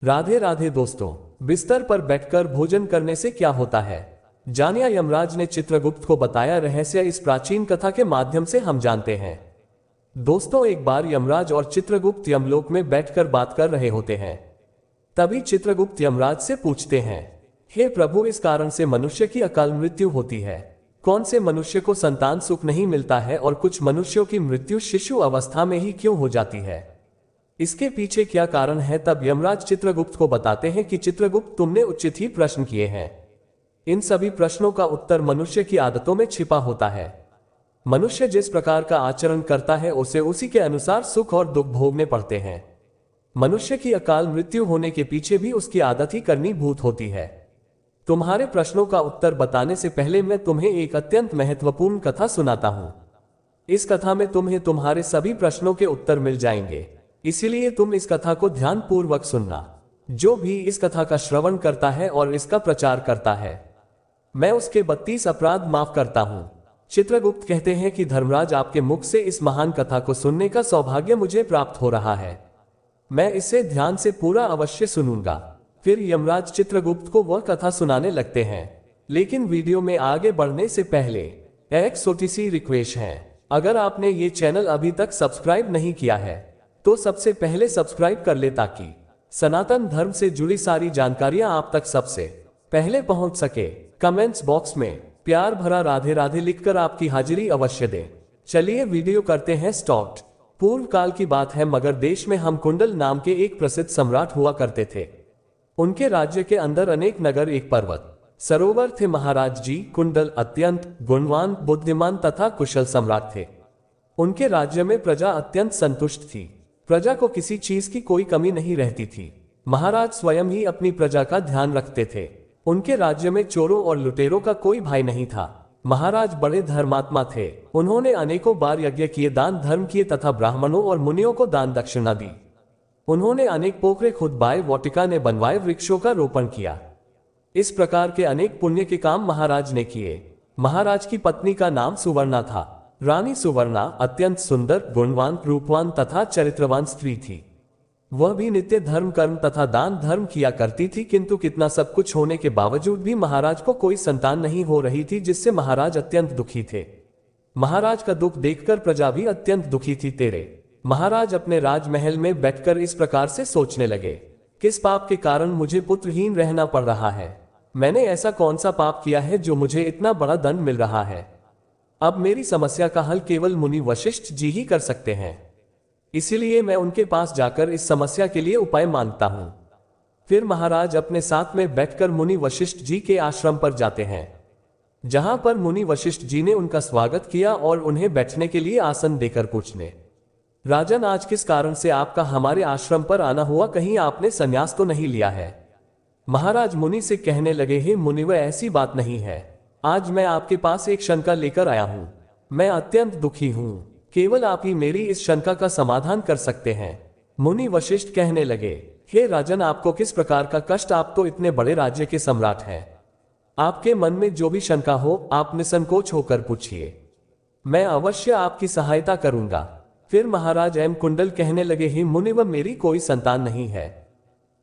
राधे राधे दोस्तों, बिस्तर पर बैठकर भोजन करने से क्या होता है, जानिए। यमराज ने चित्रगुप्त को बताया रहस्य इस प्राचीन कथा के माध्यम से हम जानते हैं। दोस्तों, एक बार यमराज और चित्रगुप्त यमलोक में बैठकर बात कर रहे होते हैं। तभी चित्रगुप्त यमराज से पूछते हैं, हे प्रभु, इस कारण से मनुष्य की अकाल मृत्यु होती है। कौन से मनुष्य को संतान सुख नहीं मिलता है और कुछ मनुष्यों की मृत्यु शिशु अवस्था में ही क्यों हो जाती है? इसके पीछे क्या कारण है? तब यमराज चित्रगुप्त को बताते हैं कि चित्रगुप्त, तुमने उचित ही प्रश्न किए हैं। इन सभी प्रश्नों का उत्तर मनुष्य की आदतों में छिपा होता है। मनुष्य जिस प्रकार का आचरण करता है उसे उसी के अनुसार सुख और दुख भोगने पड़ते हैं। मनुष्य की अकाल मृत्यु होने के पीछे भी उसकी आदत ही कारणीभूत होती है। तुम्हारे प्रश्नों का उत्तर बताने से पहले मैं तुम्हें एक अत्यंत महत्वपूर्ण कथा सुनाता हूं। इस कथा में तुम्हें तुम्हारे सभी प्रश्नों के उत्तर मिल जाएंगे, इसीलिए तुम इस कथा को ध्यानपूर्वक सुनना। जो भी इस कथा का श्रवण करता है और इसका प्रचार करता है, मैं उसके 32 अपराध माफ करता हूं। चित्रगुप्त कहते हैं कि धर्मराज, आपके मुख से इस महान कथा को सुनने का सौभाग्य मुझे प्राप्त हो रहा है। मैं इसे ध्यान से पूरा अवश्य सुनूंगा। फिर यमराज चित्रगुप्त को वह कथा सुनाने लगते हैं। लेकिन वीडियो में आगे बढ़ने से पहले एक छोटी सी रिक्वेस्ट है। अगर आपने ये चैनल अभी तक सब्सक्राइब नहीं किया है तो सबसे पहले सब्सक्राइब कर ले, ताकि सनातन धर्म से जुड़ी सारी जानकारियां आप तक सबसे पहले पहुंच सके। कमेंट्स बॉक्स में प्यार भरा राधे राधे लिखकर आपकी हाजिरी अवश्य दें। चलिए वीडियो करते हैं स्टार्ट। पूर्व काल की बात है, मगर देश में हम कुंडल नाम के एक प्रसिद्ध सम्राट हुआ करते थे। उनके राज्य के अंदर अनेक नगर, एक पर्वत, सरोवर थे। महाराज जी कुंडल अत्यंत गुणवान, बुद्धिमान तथा कुशल सम्राट थे। उनके राज्य में प्रजा अत्यंत संतुष्ट थी। प्रजा को किसी चीज की कोई कमी नहीं रहती थी। महाराज स्वयं ही अपनी प्रजा का ध्यान रखते थे। उनके राज्य में चोरों और लुटेरों का कोई भय नहीं था। महाराज बड़े धर्मात्मा थे। उन्होंने अनेकों बार यज्ञ किए, दान धर्म किए तथा ब्राह्मणों और मुनियों को दान दक्षिणा दी। उन्होंने अनेक पोखरे खुदवाए, वाटिका ने बनवाए, वृक्षों का रोपण किया। इस प्रकार के अनेक पुण्य के काम महाराज ने किए। महाराज की पत्नी का नाम सुवर्णा था। रानी सुवर्णा अत्यंत सुंदर, गुणवान, रूपवान तथा चरित्रवान स्त्री थी। वह भी नित्य धर्म कर्म तथा दान धर्म किया करती थी। किंतु कितना सब कुछ होने के बावजूद भी महाराज को कोई संतान नहीं हो रही थी, जिससे महाराज अत्यंत दुखी थे। महाराज का दुख देखकर प्रजा भी अत्यंत दुखी थी। महाराज अपने राजमहल में बैठकर इस प्रकार से सोचने लगे, किस पाप के कारण मुझे पुत्रहीन रहना पड़ रहा है? मैंने ऐसा कौन सा पाप किया है जो मुझे इतना बड़ा दंड मिल रहा है? अब मेरी समस्या का हल केवल मुनि वशिष्ठ जी ही कर सकते हैं। इसीलिए मैं उनके पास जाकर इस समस्या के लिए उपाय मांगता हूं। फिर महाराज अपने साथ में बैठकर मुनि वशिष्ठ जी के आश्रम पर जाते हैं, जहां पर मुनि वशिष्ठ जी ने उनका स्वागत किया और उन्हें बैठने के लिए आसन देकर पूछने, राजन, आज किस कारण से आपका हमारे आश्रम पर आना हुआ? कहीं आपने संन्यास तो नहीं लिया है? महाराज मुनि से कहने लगे, हे मुनिवर, ऐसी बात नहीं है। आज मैं आपके पास एक शंका लेकर आया हूं। मैं अत्यंत दुखी हूं। केवल आप ही मेरी इस शंका का समाधान कर सकते हैं। मुनि वशिष्ठ कहने लगे, हे राजन, आपको किस प्रकार का कष्ट? आप तो इतने बड़े राज्य के सम्राट हैं। आपके मन में जो भी शंका हो, आप निसंकोच होकर पूछिए। मैं अवश्य आपकी सहायता करूंगा। फिर महाराज एम कुंडल कहने लगे, हे मुनिवर, मेरी कोई संतान नहीं है।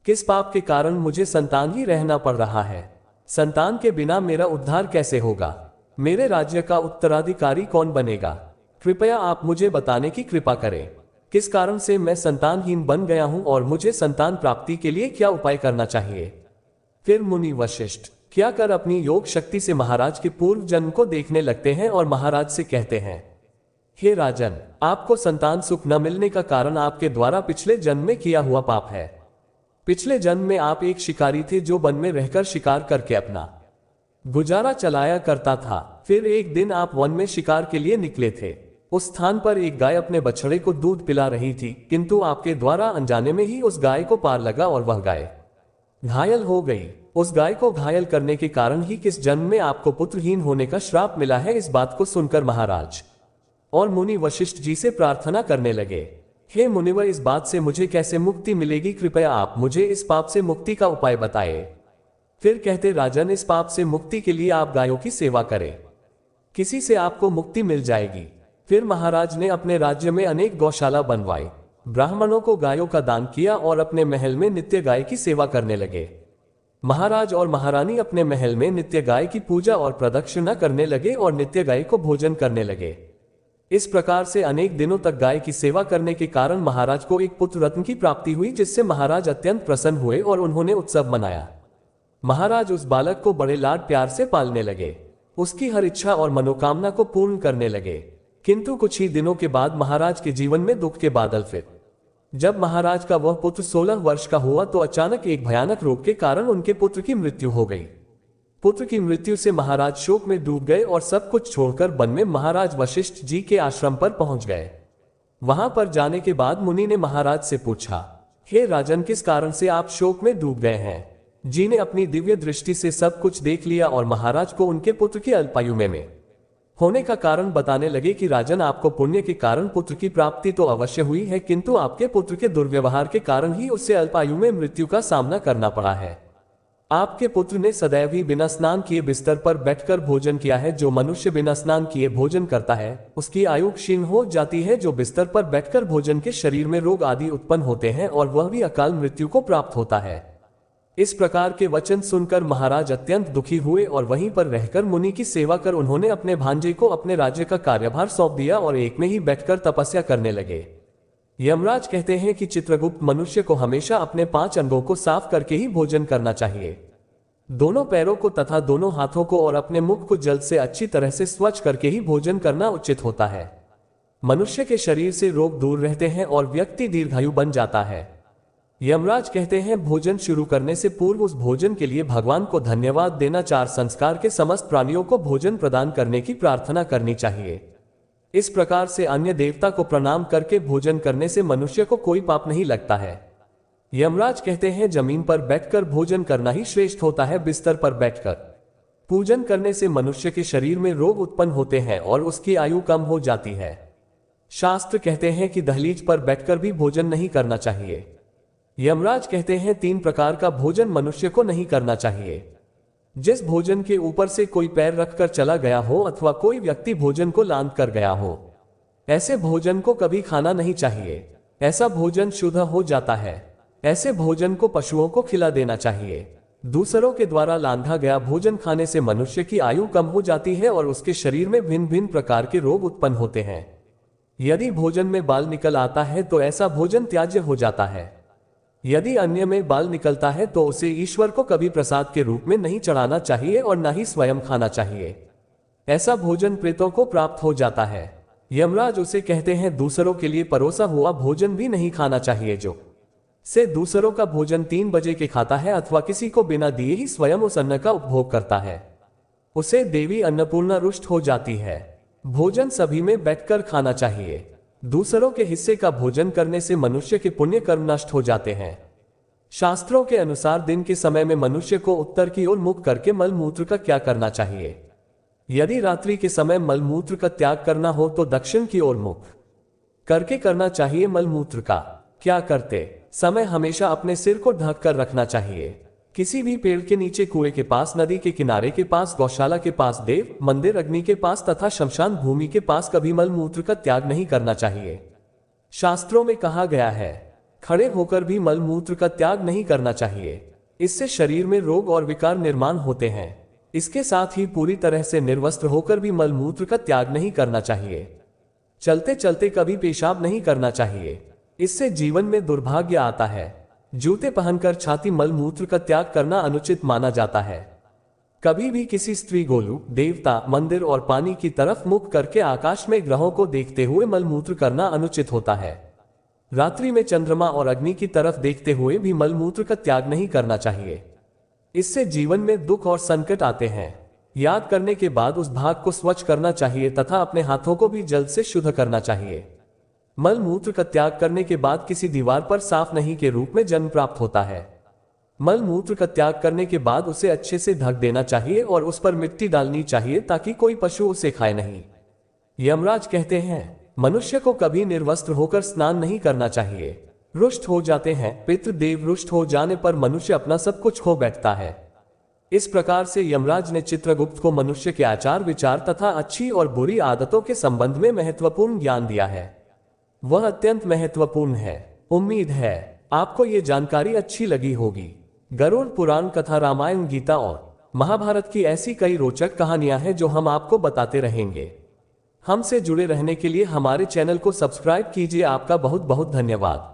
किस पाप के कारण मुझे संतान ही रहना पड़ रहा है? संतान के बिना मेरा उद्धार कैसे होगा? मेरे राज्य का उत्तराधिकारी कौन बनेगा? कृपया आप मुझे बताने की कृपा करें। किस कारण से मैं संतानहीन बन गया हूं और मुझे संतान प्राप्ति के लिए क्या उपाय करना चाहिए? फिर मुनि वशिष्ठ क्या कर अपनी योग शक्ति से महाराज के पूर्व जन्म को देखने लगते हैं और महाराज से कहते हैं, हे राजन, आपको संतान सुख न मिलने का कारण आपके द्वारा पिछले जन्म में किया हुआ पाप है। पिछले जन्म में आप एक शिकारी थे जो वन में रहकर शिकार करके अपना गुजारा चलाया करता था। फिर एक दिन आप वन में शिकार के लिए निकले थे। उस स्थान पर एक गाय अपने बछड़े को दूध पिला रही थी, किंतु आपके द्वारा अनजाने में ही उस गाय को पार लगा और वह गाय घायल हो गई। उस गाय को घायल करने के कारण ही किस जन्म में आपको पुत्रहीन होने का श्राप मिला है। इस बात को सुनकर महाराज और मुनि वशिष्ठ जी से प्रार्थना करने लगे, हे मुनिवर, इस बात से मुझे कैसे मुक्ति मिलेगी? कृपया आप मुझे इस पाप से मुक्ति का उपाय बताएं। फिर कहते, राजन, इस पाप से मुक्ति के लिए आप गायों की सेवा करें, किसी से आपको मुक्ति मिल जाएगी। फिर महाराज ने अपने राज्य में अनेक गौशाला बनवाई ब्राह्मणों को गायों का दान किया और अपने महल में नित्य गाय की सेवा करने लगे। महाराज और महारानी अपने महल में नित्य गाय की पूजा और प्रदक्षिणा करने लगे और नित्य गाय को भोजन करने लगे। इस प्रकार से अनेक दिनों तक गाय की सेवा करने के कारण महाराज को एक पुत्र रत्न की प्राप्ति हुई, जिससे महाराज अत्यंत प्रसन्न हुए और उन्होंने उत्सव मनाया। महाराज उस बालक को बड़े लाड प्यार से पालने लगे, उसकी हर इच्छा और मनोकामना को पूर्ण करने लगे। किंतु कुछ ही दिनों के बाद महाराज के जीवन में दुख के बादल फिर। जब महाराज का वह पुत्र 16 वर्ष का हुआ तो अचानक एक भयानक रोग के कारण उनके पुत्र की मृत्यु हो गई। पुत्र की मृत्यु से महाराज शोक में डूब गए और सब कुछ छोड़कर वन में महाराज वशिष्ठ जी के आश्रम पर पहुंच गए। वहां पर जाने के बाद मुनि ने महाराज से पूछा, हे राजन, किस कारण से आप शोक में डूब गए हैं? जी ने अपनी दिव्य दृष्टि से सब कुछ देख लिया और महाराज को उनके पुत्र की अल्पायु में होने का कारण बताने लगे कि राजन, आपको पुण्य के कारण पुत्र की प्राप्ति तो अवश्य हुई है, किंतु आपके पुत्र के दुर्व्यवहार के कारण ही उससे अल्पायु में मृत्यु का सामना करना पड़ा है। आपके पुत्र ने सदैव ही बिना स्नान किए बिस्तर पर बैठकर भोजन किया है। जो मनुष्य बिना स्नान किए भोजन करता है उसकी आयु क्षीण हो जाती है। जो बिस्तर पर बैठकर भोजन के शरीर में रोग आदि उत्पन्न होते हैं और वह भी अकाल मृत्यु को प्राप्त होता है। इस प्रकार के वचन सुनकर महाराज अत्यंत दुखी हुए और वहीं पर रहकर मुनि की सेवा कर उन्होंने अपने भांजे को अपने राज्य का कार्यभार सौंप दिया और एक में ही बैठकर तपस्या करने लगे। यमराज कहते हैं कि चित्रगुप्त, मनुष्य को हमेशा अपने 5 अंगों को साफ करके ही भोजन करना चाहिए। दोनों पैरों को तथा दोनों हाथों को और अपने मुख को जल से अच्छी तरह से स्वच्छ करके ही भोजन करना उचित होता है। मनुष्य के शरीर से रोग दूर रहते हैं और व्यक्ति दीर्घायु बन जाता है। यमराज कहते हैं, भोजन शुरू करने से पूर्व उस भोजन के लिए भगवान को धन्यवाद देना, 4 संस्कार के समस्त प्राणियों को भोजन प्रदान करने की प्रार्थना करनी चाहिए। इस प्रकार से अन्य देवता को प्रणाम करके भोजन करने से मनुष्य को कोई पाप नहीं लगता है। यमराज कहते हैं, जमीन पर बैठकर भोजन करना ही श्रेष्ठ होता है। बिस्तर पर बैठकर पूजन करने से मनुष्य के शरीर में रोग उत्पन्न होते हैं और उसकी आयु कम हो जाती है। शास्त्र कहते हैं कि दहलीज पर बैठकर भी भोजन नहीं करना चाहिए। यमराज कहते हैं, 3 प्रकार का भोजन मनुष्य को नहीं करना चाहिए। जिस भोजन के ऊपर से कोई पैर रखकर चला गया हो अथवा कोई व्यक्ति भोजन को लांद कर गया हो, ऐसे भोजन को कभी खाना नहीं चाहिए। ऐसा भोजन शुद्ध हो जाता है। ऐसे भोजन को पशुओं को खिला देना चाहिए। दूसरों के द्वारा लांधा गया भोजन खाने से मनुष्य की आयु कम हो जाती है और उसके शरीर में भिन्न भिन्न प्रकार के रोग उत्पन्न होते हैं। यदि भोजन में बाल निकल आता है तो ऐसा भोजन त्याज्य हो जाता है। यदि अन्य में बाल निकलता है तो उसे ईश्वर को कभी प्रसाद के रूप में नहीं चढ़ाना चाहिए और न ही स्वयं खाना चाहिए। ऐसा भोजन प्रेतों को प्राप्त हो जाता है। यमराज उसे कहते हैं, दूसरों के लिए परोसा हुआ भोजन भी नहीं खाना चाहिए। जो से दूसरों का भोजन 3 बजे के खाता है अथवा किसी को बिना दिए ही स्वयं उस अन्न का उपभोग करता है, उसे देवी अन्नपूर्णा रुष्ट हो जाती है। भोजन सभी में बैठकर खाना चाहिए। दूसरों के हिस्से का भोजन करने से मनुष्य के पुण्य कर्म नष्ट हो जाते हैं। शास्त्रों के अनुसार दिन के समय में मनुष्य को उत्तर की ओर मुख करके मलमूत्र का त्याग करना चाहिए। यदि रात्रि के समय मलमूत्र का त्याग करना हो तो दक्षिण की ओर मुख करके करना चाहिए। मलमूत्र का क्या करते समय हमेशा अपने सिर को ढक कर रखना चाहिए। किसी भी पेड़ के नीचे, कुएं के पास, नदी के किनारे के पास, गौशाला के पास, देव मंदिर, अग्नि के पास तथा शमशान भूमि के पास कभी मलमूत्र का त्याग नहीं करना चाहिए। शास्त्रों में कहा गया है, खड़े होकर भी मलमूत्र का त्याग नहीं करना चाहिए। इससे शरीर में रोग और विकार निर्माण होते हैं। इसके साथ ही पूरी तरह से निर्वस्त्र होकर भी मलमूत्र का त्याग नहीं करना चाहिए। चलते चलते कभी पेशाब नहीं करना चाहिए, इससे जीवन में दुर्भाग्य आता है। जूते पहनकर छाती मलमूत्र का त्याग करना अनुचित माना जाता है। कभी भी किसी स्त्री, गोलू, देवता, मंदिर और पानी की तरफ मुख करके आकाश में ग्रहों को देखते हुए मलमूत्र करना अनुचित होता है। रात्रि में चंद्रमा और अग्नि की तरफ देखते हुए भी मलमूत्र का त्याग नहीं करना चाहिए। इससे जीवन में दुख और संकट आते हैं। याद करने के बाद उस भाग को स्वच्छ करना चाहिए तथा अपने हाथों को भी जल से शुद्ध करना चाहिए। मलमूत्र का त्याग करने के बाद किसी दीवार पर साफ नहीं के रूप में जन्म प्राप्त होता है। मलमूत्र का त्याग करने के बाद उसे अच्छे से ढक देना चाहिए और उस पर मिट्टी डालनी चाहिए ताकि कोई पशु उसे खाए नहीं। यमराज कहते हैं, मनुष्य को कभी निर्वस्त्र होकर स्नान नहीं करना चाहिए। रुष्ट हो जाते हैं। पितृदेव रुष्ट हो जाने पर मनुष्य अपना सब कुछ खो बैठता है। इस प्रकार से यमराज ने चित्रगुप्त को मनुष्य के आचार विचार तथा अच्छी और बुरी आदतों के संबंध में महत्वपूर्ण ज्ञान दिया है। वह अत्यंत महत्वपूर्ण है। उम्मीद है आपको ये जानकारी अच्छी लगी होगी। गरुड़ पुराण कथा, रामायण, गीता और महाभारत की ऐसी कई रोचक कहानियां हैं जो हम आपको बताते रहेंगे। हमसे जुड़े रहने के लिए हमारे चैनल को सब्सक्राइब कीजिए। आपका बहुत बहुत धन्यवाद।